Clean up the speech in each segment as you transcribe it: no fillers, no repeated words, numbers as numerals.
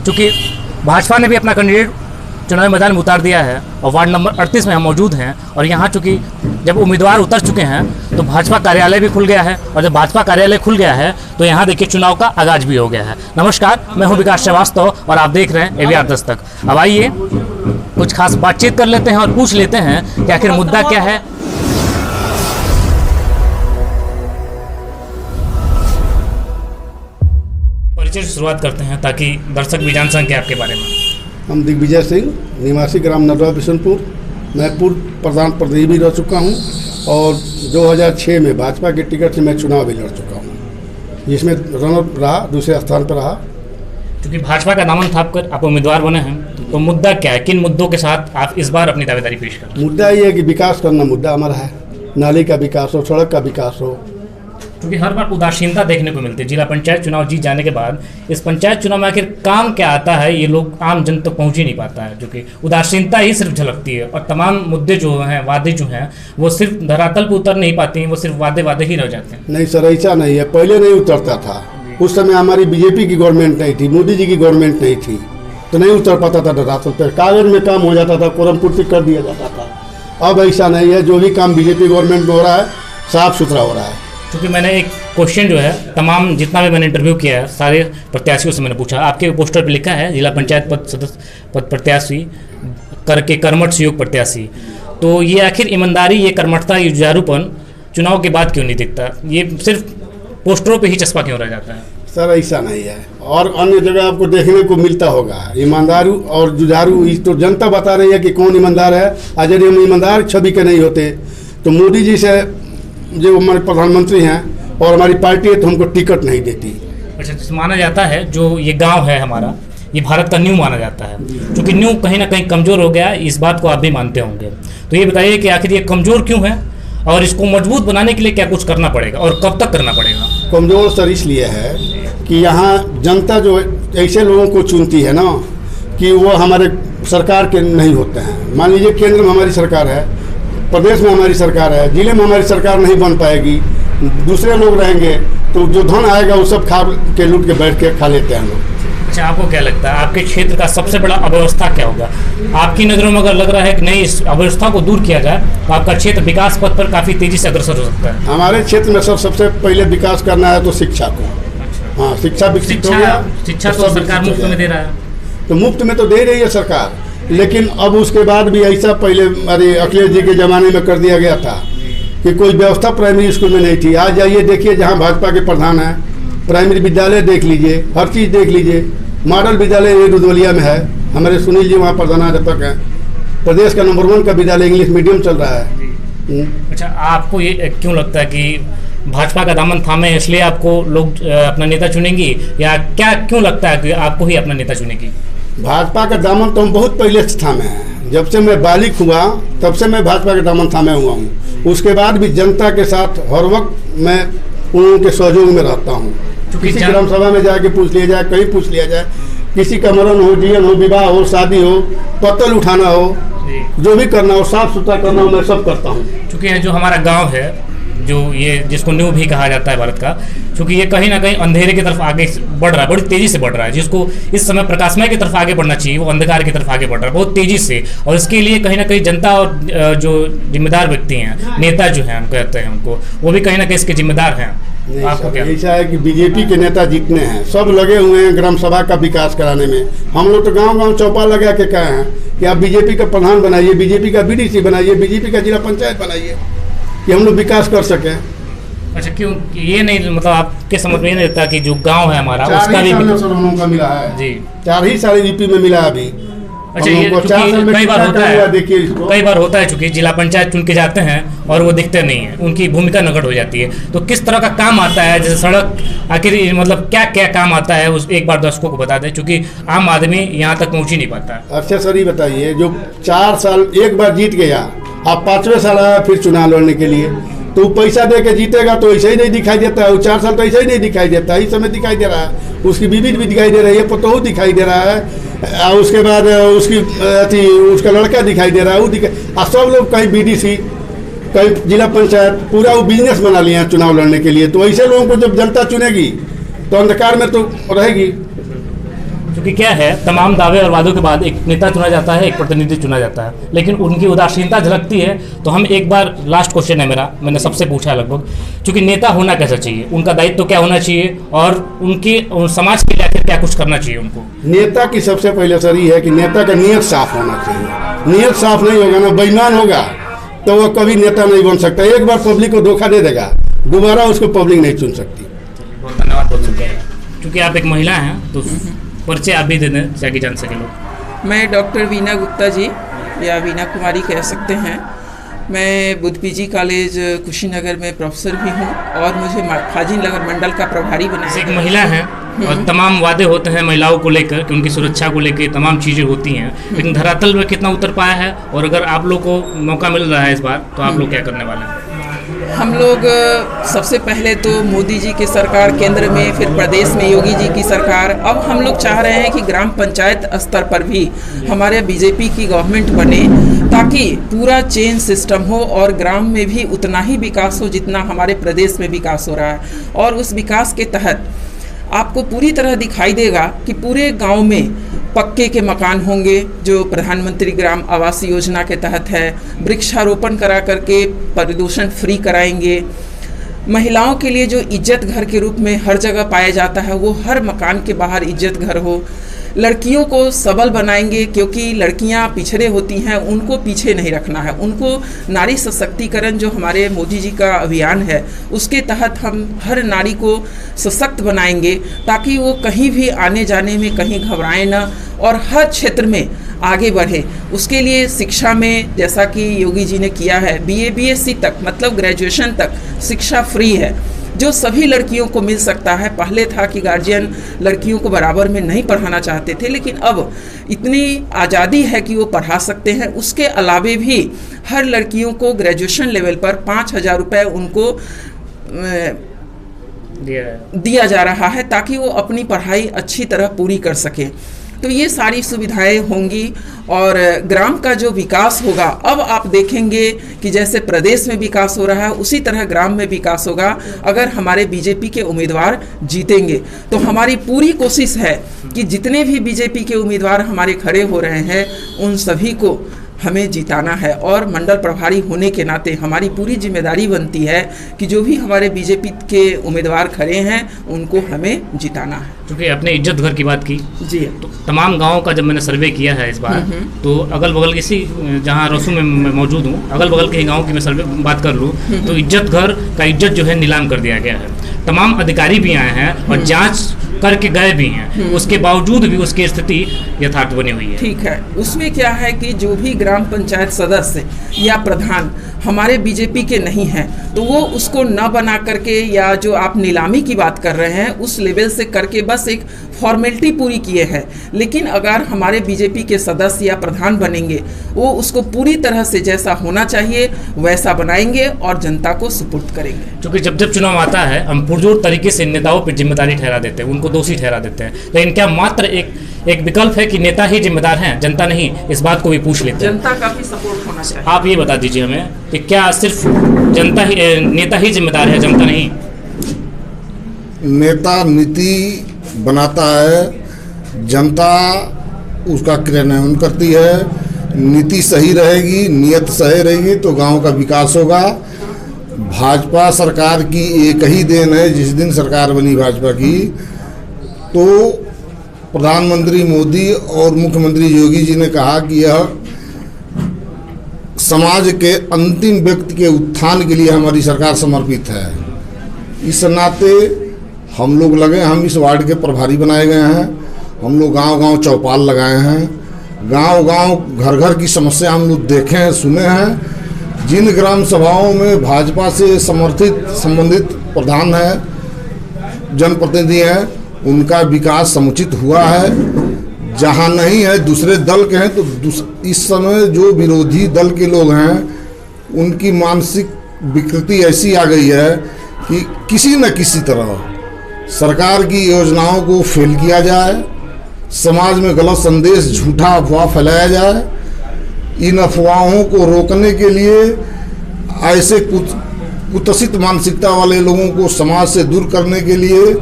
चूँकि भाजपा ने भी अपना कैंडिडेट चुनावी मैदान में उतार दिया है और वार्ड नंबर 38 में हम मौजूद हैं और यहाँ चूँकि जब उम्मीदवार उतर चुके हैं तो भाजपा कार्यालय भी खुल गया है और जब भाजपा कार्यालय खुल गया है तो यहाँ देखिए चुनाव का आगाज भी हो गया है। नमस्कार, मैं हूँ विकास श्रीवास्तव और आप देख रहे हैं AVR दस्तक। अब आइए कुछ खास बातचीत कर लेते हैं और पूछ लेते हैं कि आखिर मुद्दा क्या है। परिचय से शुरुआत करते हैं ताकि दर्शक भी जान सकें आपके बारे में। हम दिग्विजय सिंह, निवासी ग्राम नरवा बिशनपुर। मैं पूर्व प्रधान प्रतिनिधि भी रह चुका हूं और 2006 में भाजपा के टिकट से मैं चुनाव भी लड़ चुका हूं, जिसमें रनर रहा, दूसरे स्थान पर रहा। क्योंकि भाजपा का दामन थाप कर आप उम्मीदवार बने हैं, तो मुद्दा क्या है, किन मुद्दों के साथ आप इस बार अपनी दावेदारी पेश करें? मुद्दा ये है कि विकास करना मुद्दा हमारा है, नाली का विकास हो, सड़क का विकास हो। क्योंकि हर बार उदासीनता देखने को मिलती है। जिला पंचायत चुनाव जीत जाने के बाद इस पंचायत चुनाव में आखिर काम क्या आता है, ये लोग आम जन तक पहुंच ही नहीं पाता है, जो कि उदासीनता ही सिर्फ झलकती है और तमाम मुद्दे जो हैं, वादे जो हैं, वो सिर्फ धरातल पर उतर नहीं पाती हैं, वो सिर्फ वादे ही रह जाते हैं। नहीं सर, ऐसा नहीं है। पहले नहीं उतरता था, उस समय हमारी बीजेपी की गवर्नमेंट नहीं थी, मोदी जी की गवर्नमेंट नहीं थी, तो नहीं उतर पाता था धरातल पर। कागज में काम हो जाता था, कोरम पूर्ति कर दिया जाता था। अब ऐसा नहीं है, जो भी काम बीजेपी गवर्नमेंट में हो रहा है साफ सुथरा हो रहा है। क्योंकि मैंने एक क्वेश्चन जो है तमाम जितना भी मैंने इंटरव्यू किया है सारे प्रत्याशियों से मैंने पूछा, आपके पोस्टर पे लिखा है जिला पंचायत पद सदस्य पद प्रत्याशी करके कर्मठ सहयोग प्रत्याशी, तो ये आखिर ईमानदारी, ये कर्मठता, ये जुझारूपन चुनाव के बाद क्यों नहीं दिखता? ये सिर्फ पोस्टरों पे ही चस्पा क्यों रह जाता है? सर ऐसा नहीं है, और अन्य जगह आपको देखने को मिलता होगा। ईमानदारू और जुझारू तो जनता बता रही है कि कौन ईमानदार है। आज यदि हम ईमानदार छवि के नहीं होते तो मोदी जी से जो हमारे प्रधानमंत्री हैं और हमारी पार्टी है तो हमको टिकट नहीं देती। अच्छा, तो माना जाता है जो ये गांव है हमारा, ये भारत का न्यू माना जाता है, क्योंकि न्यू कहीं ना कहीं कमज़ोर हो गया, इस बात को आप भी मानते होंगे। तो ये बताइए कि आखिर ये कमज़ोर क्यों है और इसको मजबूत बनाने के लिए क्या कुछ करना पड़ेगा और कब तक करना पड़ेगा? कमज़ोर सर इसलिए है कि यहाँ जनता जो ऐसे लोगों को चुनती है ना कि वो हमारे सरकार के नहीं होते हैं। मान लीजिए केंद्र में हमारी सरकार है, प्रदेश में हमारी सरकार है, जिले में हमारी सरकार नहीं बन पाएगी, दूसरे लोग रहेंगे तो जो धन आएगा वो सब खा के लूट के बैठ के खा लेते हैं लोग। अच्छा, आपको क्या लगता है आपके क्षेत्र का सबसे बड़ा अव्यवस्था क्या होगा? आपकी नज़रों में अगर लग रहा है कि नहीं, इस अव्यवस्था को दूर किया जाए तो आपका क्षेत्र विकास पथ पर काफ़ी तेज़ी से अग्रसर हो सकता है। हमारे क्षेत्र में सर सबसे पहले विकास करना है तो शिक्षा को। हाँ, शिक्षा विकसित हो गया। शिक्षा तो सरकार मुफ्त में दे रहा है, तो मुफ्त में तो दे रही है सरकार, लेकिन अब उसके बाद भी ऐसा पहले अरे अखिलेश जी के ज़माने में कर दिया गया था कि कोई व्यवस्था प्राइमरी स्कूल में नहीं थी। आज जाइए देखिए, जहाँ भाजपा के प्रधान हैं, प्राइमरी विद्यालय देख लीजिए, हर चीज़ देख लीजिए। मॉडल विद्यालय ये रुदवलिया में है, हमारे सुनील जी वहाँ प्रधानाध्यापक हैं। प्रदेश का नंबर 1 का विद्यालय इंग्लिश मीडियम चल रहा है। अच्छा, आपको ये क्यों लगता है कि भाजपा का दामन थामे इसलिए आपको लोग अपना नेता चुनेंगी, या क्या क्यों लगता है कि आपको ही अपना नेता चुनेगी? भाजपा का दामन तो हम बहुत पहले से थामे हैं। जब से मैं बालिग हुआ तब से मैं भाजपा के दामन थामे हुआ हूँ। उसके बाद भी जनता के साथ हर वक्त मैं उनके सहयोग में रहता हूँ। किसी ग्राम सभा में जाके पूछ लिया जाए, कहीं पूछ लिया जाए, किसी का मरण हो, जीवन हो, विवाह हो, शादी हो, पत्तल उठाना हो, जो भी करना हो, साफ सुथरा करना हो, मैं सब करता हूँ। क्योंकि जो हमारा गाँव है, जो ये जिसको न्यू भी कहा जाता है भारत का, क्योंकि ये कहीं ना कहीं अंधेरे की तरफ आगे बढ़ रहा है, बड़ी तेज़ी से बढ़ रहा है। जिसको इस समय प्रकाशमय की तरफ आगे बढ़ना चाहिए, वो अंधकार की तरफ आगे बढ़ रहा है बहुत तेज़ी से। और इसके लिए कहीं ना कहीं जनता और जो जिम्मेदार व्यक्ति हैं, नेता जो हैं हम कहते हैं उनको, वो भी कहीं ना कहीं इसके जिम्मेदार हैं। आपको क्या ऐसा है कि बीजेपी के नेता जितने हैं सब लगे हुए हैं ग्राम सभा का विकास कराने में। हम लोग तो गाँव चौपा लगा के कहे हैं कि आप बीजेपी का प्रधान बनाइए, बीजेपी का BDC बनाइए, बीजेपी का जिला पंचायत बनाइए कि हम लोग विकास कर सकें। अच्छा, क्यों ये नहीं, मतलब आपके समझ में नहीं रहता कि जो गांव है हमारा उसका भी हम लोगों का मिला है जी, 4 ही साल यूपी में मिला अभी। अच्छा, ये कई बार होता है, देखिए कई बार होता है चूंकि जिला पंचायत चुन के जाते हैं और वो दिखते नहीं है, उनकी भूमिका नगण्य हो जाती है। तो किस तरह का काम आता है, जैसे सड़क, आखिर मतलब क्या क्या काम आता है, उस एक बार दर्शकों को बता दें, क्योंकि आम आदमी यहाँ तक पहुँच ही नहीं पाता। अच्छा सर, ये बताइए, जो 4 साल एक बार जीत गया, आप 5वें साल आया फिर चुनाव लड़ने के लिए, तो पैसा दे के जीतेगा तो ऐसे ही नहीं दिखाई देता है। 4 साल तो ऐसे ही नहीं दिखाई देता है, इस समय दिखाई दे रहा है। उसकी बीवी भी दिखाई दे रही है, पतोहू दिखाई दे रहा है, उसके बाद उसकी उसका लड़का दिखाई दे रहा है, वो दिखाई, सब लोग कहीं BDC, कहीं जिला पंचायत, पूरा वो बिजनेस बना लिया है चुनाव लड़ने के लिए। तो ऐसे लोगों को जब जनता चुनेगी तो अंधकार में तो रहेगी। क्योंकि क्या है, तमाम दावे और वादों के बाद एक नेता चुना जाता है, एक प्रतिनिधि चुना जाता है, लेकिन उनकी उदासीनता झलकती है। तो हम एक बार, लास्ट क्वेश्चन है मेरा, मैंने सबसे पूछा लगभग, क्योंकि नेता होना कैसा चाहिए, उनका दायित्व तो क्या होना चाहिए, और समाज के लिए आखिर क्या कुछ करना चाहिए उनको? नेता की सबसे पहले सर ये है कि नेता का नीयत साफ होना चाहिए। नीयत साफ नहीं होगा ना, बेईमान होगा तो वो कभी नेता नहीं बन सकता। एक बार पब्लिक को धोखा दे देगा, दोबारा उसको पब्लिक नहीं चुन सकती। बहुत धन्यवाद, बहुत शुक्रिया। क्योंकि आप एक महिला हैं तो परिचय आप भी दे दें ताकि जान सके लोग। मैं डॉक्टर वीना गुप्ता जी या वीना कुमारी कह सकते हैं। मैं बुद्ध पीजी कॉलेज कुशीनगर में प्रोफेसर भी हूँ और मुझे फाजिल नगर मंडल का प्रभारी बनाया। एक महिला है और तमाम वादे होते हैं महिलाओं को लेकर कि उनकी सुरक्षा को लेकर तमाम चीज़ें होती हैं, लेकिन धरातल में कितना उतर पाया है, और अगर आप लोग को मौका मिल रहा है इस बार तो आप लोग क्या करने वाले हैं? हम लोग सबसे पहले तो मोदी जी की सरकार केंद्र में, फिर प्रदेश में योगी जी की सरकार, अब हम लोग चाह रहे हैं कि ग्राम पंचायत स्तर पर भी हमारे बीजेपी की गवर्नमेंट बने, ताकि पूरा चेन सिस्टम हो और ग्राम में भी उतना ही विकास हो जितना हमारे प्रदेश में विकास हो रहा है। और उस विकास के तहत आपको पूरी तरह दिखाई देगा कि पूरे गांव में पक्के के मकान होंगे, जो प्रधानमंत्री ग्राम आवास योजना के तहत है। वृक्षारोपण करा करके प्रदूषण फ्री कराएंगे। महिलाओं के लिए जो इज्जत घर के रूप में हर जगह पाया जाता है, वो हर मकान के बाहर इज्जत घर हो। लड़कियों को सबल बनाएंगे, क्योंकि लड़कियां पिछड़े होती हैं, उनको पीछे नहीं रखना है। उनको नारी सशक्तिकरण जो हमारे मोदी जी का अभियान है, उसके तहत हम हर नारी को सशक्त बनाएंगे, ताकि वो कहीं भी आने जाने में कहीं घबराए ना और हर क्षेत्र में आगे बढ़े। उसके लिए शिक्षा में, जैसा कि योगी जी ने किया है, BA BSc तक, मतलब ग्रेजुएशन तक शिक्षा फ्री है, जो सभी लड़कियों को मिल सकता है। पहले था कि गार्जियन लड़कियों को बराबर में नहीं पढ़ाना चाहते थे, लेकिन अब इतनी आज़ादी है कि वो पढ़ा सकते हैं। उसके अलावे भी हर लड़कियों को ग्रेजुएशन लेवल पर 5,000 रुपये उनको दिया जा रहा है, ताकि वो अपनी पढ़ाई अच्छी तरह पूरी कर सकें। तो ये सारी सुविधाएं होंगी और ग्राम का जो विकास होगा, अब आप देखेंगे कि जैसे प्रदेश में विकास हो रहा है, उसी तरह ग्राम में विकास होगा अगर हमारे बीजेपी के उम्मीदवार जीतेंगे। तो हमारी पूरी कोशिश है कि जितने भी बीजेपी के उम्मीदवार हमारे खड़े हो रहे हैं, उन सभी को हमें जिताना है। और मंडल प्रभारी होने के नाते हमारी पूरी जिम्मेदारी बनती है कि जो भी हमारे बीजेपी के उम्मीदवार खड़े हैं, उनको हमें जिताना है। क्योंकि आपने इज्जत घर की बात की जी, तो तमाम गांवों का जब मैंने सर्वे किया है इस बार, तो अगल बगल इसी, जहां रसू में मैं मौजूद हूँ, अगल बगल के गाँव की मैं सर्वे बात कर लूँ तो इज्जत घर का इज्जत जो है नीलाम कर दिया गया है। तमाम अधिकारी भी आए हैं और जांच करके गए भी हैं, उसके बावजूद भी उसकी स्थिति यथार्थ बनी हुई है। ठीक है, उसमें क्या है कि जो भी ग्राम पंचायत सदस्य या प्रधान हमारे बीजेपी के नहीं हैं, तो वो उसको न बना करके, या जो आप नीलामी की बात कर रहे हैं उस लेवल से करके बस एक फॉर्मेलिटी पूरी किए हैं। लेकिन अगर हमारे बीजेपी के सदस्य या प्रधान बनेंगे, वो उसको पूरी तरह से जैसा होना चाहिए वैसा बनाएंगे और जनता को सुपुर्द करेंगे। क्योंकि जब जब चुनाव आता है, हम पुरजोर तरीके से नेताओं पर जिम्मेदारी ठहरा देते हैं, उनको दोषी ठहरा देते हैं, लेकिन क्या मात्र एक विकल्प है कि नेता ही जिम्मेदार हैं, जनता नहीं? इस बात को भी पूछ लेते हैं। जनता का भी सपोर्ट होना चाहिए। आप ये बता दीजिए हमें कि क्या सिर्फ जनता ही, नेता ही जिम्मेदार है, जनता नहीं? नेता नीति बनाता है, जनता उसका क्रियान्वयन करती है। नीति सही रहेगी, नियत सही रहेगी तो गांव का विकास होगा। भाजपा सरकार की एक ही देन है, जिस दिन सरकार बनी भाजपा की, तो प्रधानमंत्री मोदी और मुख्यमंत्री योगी जी ने कहा कि यह समाज के अंतिम व्यक्ति के उत्थान के लिए हमारी सरकार समर्पित है। इस नाते हम लोग लगे, हम इस वार्ड के प्रभारी बनाए गए हैं। हम लोग गांव-गांव चौपाल लगाए हैं, गांव-गांव घर-घर की समस्या हम लोग देखे हैं, सुने हैं। जिन ग्राम सभाओं में भाजपा से संबंधित प्रधान है, जनप्रतिनिधि हैं, उनका विकास समुचित हुआ है। जहां नहीं है, दूसरे दल के हैं, तो इस समय जो विरोधी दल के लोग हैं, उनकी मानसिक विकृति ऐसी आ गई है कि किसी न किसी तरह सरकार की योजनाओं को फेल किया जाए, समाज में गलत संदेश, झूठा अफवाह फैलाया जाए। इन अफवाहों को रोकने के लिए ऐसे कुत्सित मानसिकता वाले लोगों को समाज से दूर करने के लिए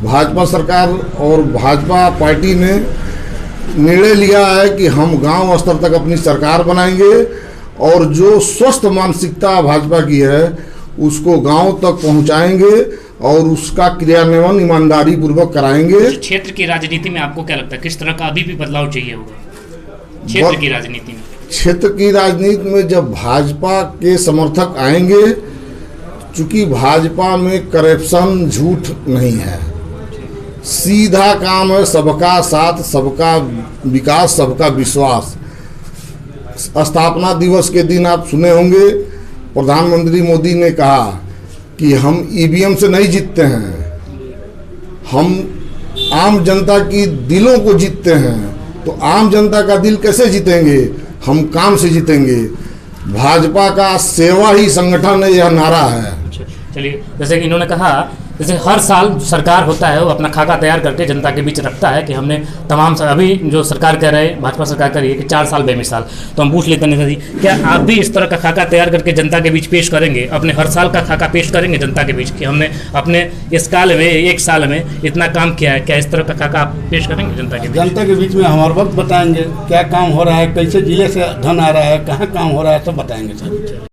भाजपा सरकार और भाजपा पार्टी ने निर्णय लिया है कि हम गांव स्तर तक अपनी सरकार बनाएंगे और जो स्वस्थ मानसिकता भाजपा की है उसको गांव तक पहुंचाएंगे और उसका क्रियान्वयन ईमानदारी पूर्वक कराएंगे। क्षेत्र की राजनीति में आपको क्या लगता है किस तरह का अभी भी बदलाव चाहिए होगा क्षेत्र की राजनीति में? क्षेत्र की राजनीति में जब भाजपा के समर्थक आएंगे, चूंकि भाजपा में करप्शन झूठ नहीं है, सीधा काम है, सबका साथ, सबका विकास, सबका विश्वास। स्थापना दिवस के दिन आप सुने होंगे प्रधानमंत्री मोदी ने कहा कि हम ईवीएम से नहीं जीतते हैं, हम आम जनता की दिलों को जीतते हैं। तो आम जनता का दिल कैसे जीतेंगे? हम काम से जीतेंगे। भाजपा का सेवा ही संगठन है, यह नारा है। चलिए, जैसे कि इन्होंने कहा जैसे हर साल जो सरकार होता है वो अपना खाका तैयार करके जनता के बीच रखता है कि हमने तमाम अभी जो सरकार कह रहे हैं, भाजपा सरकार कह रही है कि 4 साल बेमिसाल। तो हम पूछ लेते हैं नेता जी, क्या आप भी इस तरह का खाका तैयार करके जनता के बीच पेश करेंगे, अपने हर साल का खाका पेश करेंगे जनता के बीच कि हमने अपने इस काल में 1 साल में इतना काम किया है? क्या इस तरह का खाका आप पेश करेंगे जनता के बीच? जनता के बीच में हम हर वक्त बताएंगे क्या काम हो रहा है, कैसे जिले से धन आ रहा है, कहाँ काम हो रहा है, सब बताएंगे सर।